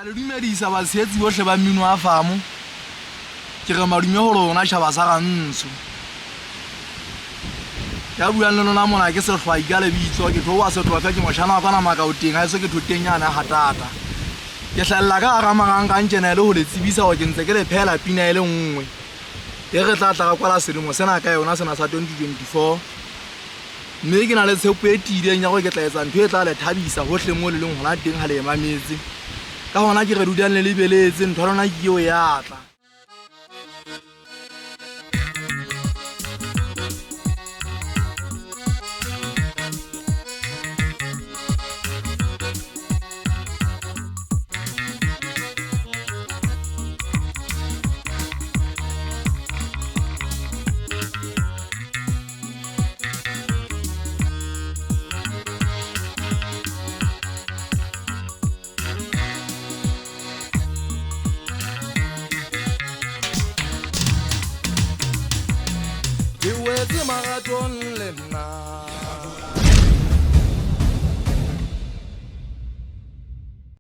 le dumedisa batshehetsi bohle ba mino a famo. Ke re madume ho lona tjhaba sa gantsho. Ya buang le lona mona ke Sehloai le bitswa ke tlowa setlofa ke moshana ka nama ka uteng ha se ke thotenyana hatata. Ke hlalla ka ga marang tjena le ho le tsebisa ho ke ntse ke le phela Pina e le nngwe. E re tla tla kwala selemo sena ka yona sena sa 2024. Mme ke na le tshepo e tiileng ya go ke tla etsa ntho e tla le thabisa hohle mo le leng hona teng ha le emametse. Ka hona ke re dudiang le lebeletse ntho rona ke eo ya tla. Oetse Maratong le nna